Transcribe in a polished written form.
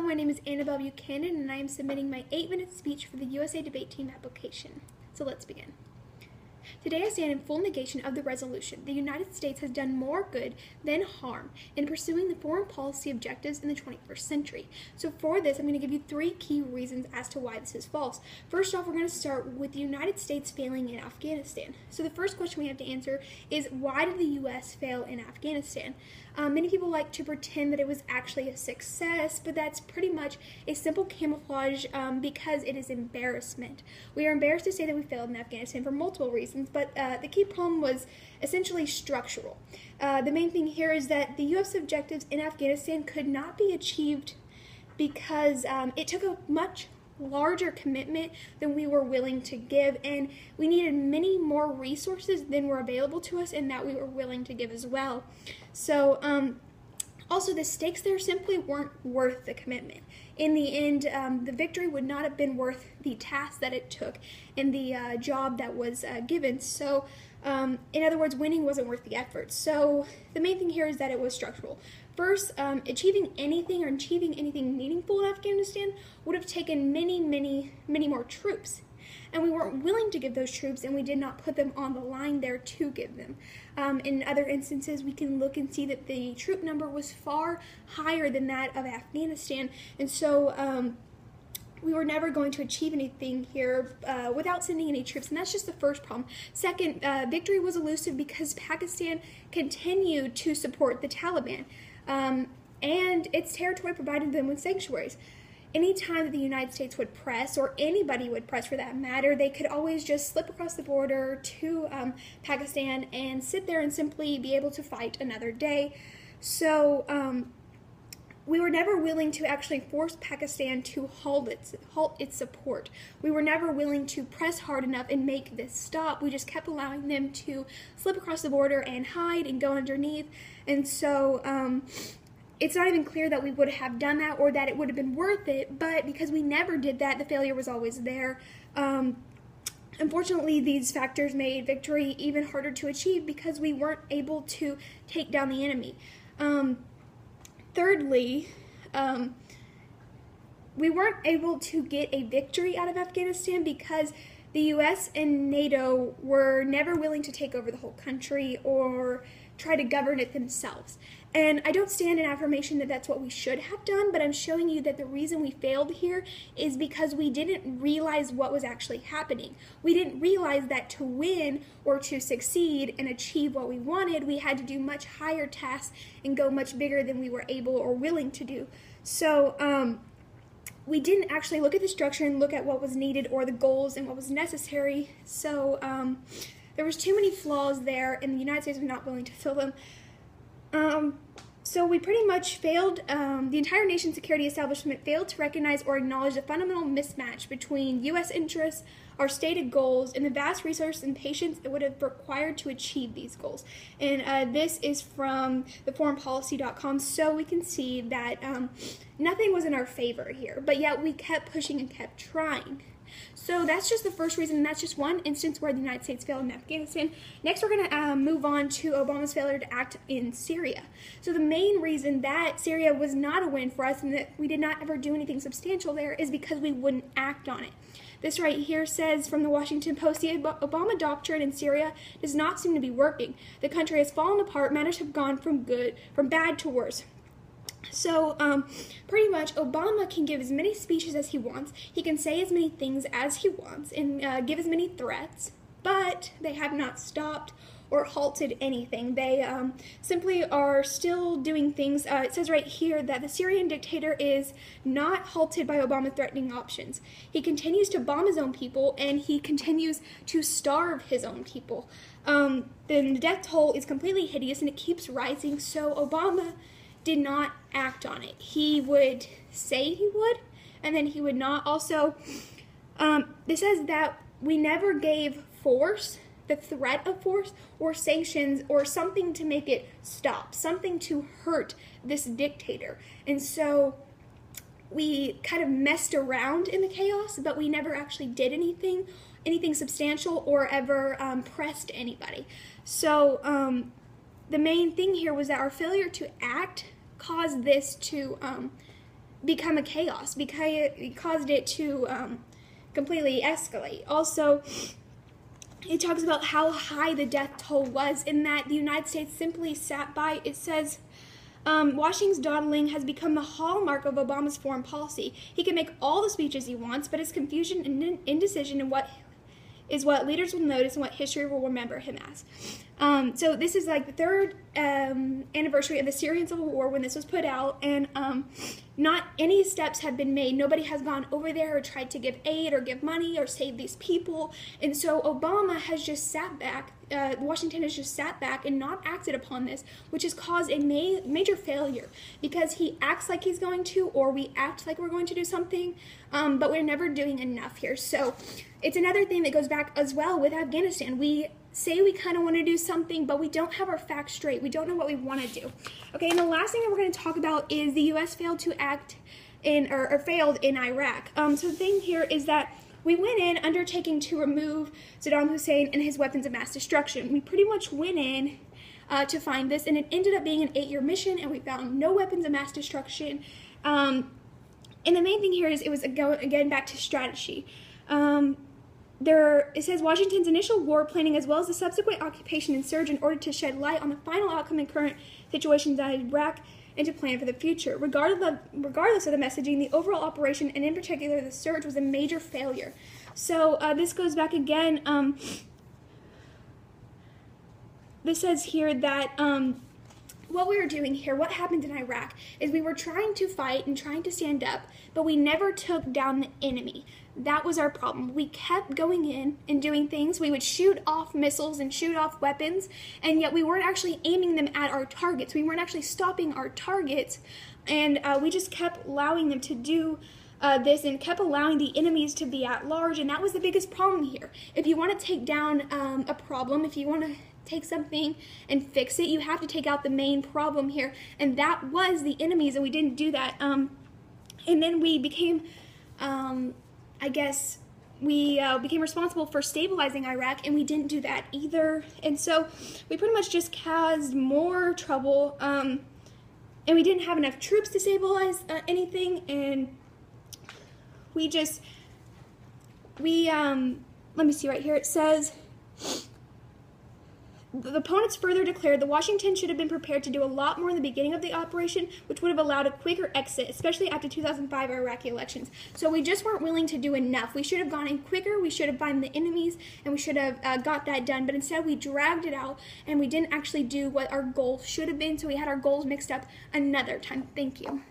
my name is Annabelle Buchanan, and I am submitting my 8-minute speech for the USA Debate Team application. So let's begin. Today I stand in full negation of the resolution. The United States has done more good than harm in pursuing the foreign policy objectives in the 21st century. So for this, I'm going to give you 3 key reasons as to why this is false. First off, we're going to start with the United States failing in Afghanistan. So the first question we have to answer is, why did the U.S. fail in Afghanistan? Many people like to pretend that it was actually a success, but that's pretty much a simple camouflage because it is embarrassment. We are embarrassed to say that we failed in Afghanistan for multiple reasons, but the key problem was essentially structural. The main thing here is that the U.S. objectives in Afghanistan could not be achieved because it took a much larger commitment than we were willing to give, and we needed many more resources than were available to us and that we were willing to give as well. So also the stakes there simply weren't worth the commitment. In the end, the victory would not have been worth the task that it took and the job that was given. So in other words, winning wasn't worth the effort. So the main thing here is that it was structural. First, achieving anything meaningful in Afghanistan would have taken many more troops. And we weren't willing to give those troops, and we did not put them on the line there to give them. In other instances, we can look and see that the troop number was far higher than that of Afghanistan, and so we were never going to achieve anything here without sending any troops, and that's just the first problem. Second, victory was elusive because Pakistan continued to support the Taliban, and its territory provided them with sanctuaries. Anytime that the United States would press, or anybody would press for that matter, they could always just slip across the border to Pakistan and sit there and simply be able to fight another day. So we were never willing to actually force Pakistan to halt its support. We were never willing to press hard enough and make this stop. We just kept allowing them to slip across the border and hide and go underneath. And so it's not even clear that we would have done that or that it would have been worth it, but because we never did that, the failure was always there. Unfortunately, these factors made victory even harder to achieve because we weren't able to take down the enemy. Thirdly, we weren't able to get a victory out of Afghanistan because the U.S. and NATO were never willing to take over the whole country or try to govern it themselves. And I don't stand in affirmation that that's what we should have done, but I'm showing you that the reason we failed here is because we didn't realize what was actually happening. We didn't realize that to win or to succeed and achieve what we wanted, we had to do much higher tasks and go much bigger than we were able or willing to do. So we didn't actually look at the structure and look at what was needed or the goals and what was necessary. So there was too many flaws there, and the United States was not willing to fill them. So we pretty much failed, the entire nation's security establishment failed to recognize or acknowledge the fundamental mismatch between U.S. interests, our stated goals, and the vast resources and patience it would have required to achieve these goals. And this is from theforeignpolicy.com, so we can see that nothing was in our favor here, but yet we kept pushing and kept trying. So that's just the first reason, and that's just one instance where the United States failed in Afghanistan. Next, we're going to move on to Obama's failure to act in Syria. So the main reason that Syria was not a win for us and that we did not ever do anything substantial there is because we wouldn't act on it. This right here says from the Washington Post, the Obama doctrine in Syria does not seem to be working. The country has fallen apart, matters have gone from bad to worse. So pretty much Obama can give as many speeches as he wants, he can say as many things as he wants, and give as many threats, but they have not stopped or halted anything. They simply are still doing things. It says right here that the Syrian dictator is not halted by Obama threatening options. He continues to bomb his own people, and he continues to starve his own people. Then the death toll is completely hideous, and it keeps rising, so Obama did not act on it. He would say he would, and then he would not. Also, this says that we never gave force, the threat of force, or sanctions, or something to make it stop, something to hurt this dictator. And so we kind of messed around in the chaos, but we never actually did anything substantial or ever pressed anybody. So the main thing here was that our failure to act caused this to become a chaos because it caused it to completely escalate. Also, it talks about how high the death toll was, in that the United States simply sat by. It says, Washington's dawdling has become the hallmark of Obama's foreign policy. He can make all the speeches he wants, but his confusion and indecision in what leaders will notice and what history will remember him as. So this is like the third anniversary of the Syrian Civil War when this was put out, and not any steps have been made. Nobody has gone over there or tried to give aid or give money or save these people. And so Obama has just sat back, Washington has just sat back and not acted upon this, which has caused a major failure, because he acts like he's going to, or we act like we're going to do something, but we're never doing enough here. So it's another thing that goes back as well with Afghanistan. We say we kind of want to do something, but we don't have our facts straight. We don't know what we want to do. Okay, and the last thing that we're going to talk about is the U.S. failed to act in, or failed in Iraq. So the thing here is that we went in undertaking to remove Saddam Hussein and his weapons of mass destruction. We pretty much went in to find this, and it ended up being an 8-year mission, and we found no weapons of mass destruction. And the main thing here is it was, again, back to strategy. It says Washington's initial war planning as well as the subsequent occupation and surge in order to shed light on the final outcome and current situations in Iraq and to plan for the future. Regardless of the messaging, the overall operation, and in particular the surge, was a major failure. So this goes back again. This says here that what we were doing here, what happened in Iraq, is we were trying to fight and trying to stand up, but we never took down the enemy. That was our problem. We kept going in and doing things. We would shoot off missiles and shoot off weapons, and yet we weren't actually aiming them at our targets. We weren't actually stopping our targets, and we just kept allowing them to do this and kept allowing the enemies to be at large, and that was the biggest problem here. If you want to take down a problem, if you want to take something and fix it, you have to take out the main problem here, and that was the enemies, and we didn't do that. And then we became, I guess, we became responsible for stabilizing Iraq, and we didn't do that either. And so we pretty much just caused more trouble, and we didn't have enough troops to stabilize anything, and let me see right here, it says, the opponents further declared that Washington should have been prepared to do a lot more in the beginning of the operation, which would have allowed a quicker exit, especially after 2005 Iraqi elections. So we just weren't willing to do enough. We should have gone in quicker, we should have found the enemies, and we should have got that done. But instead we dragged it out, and we didn't actually do what our goal should have been, so we had our goals mixed up another time. Thank you.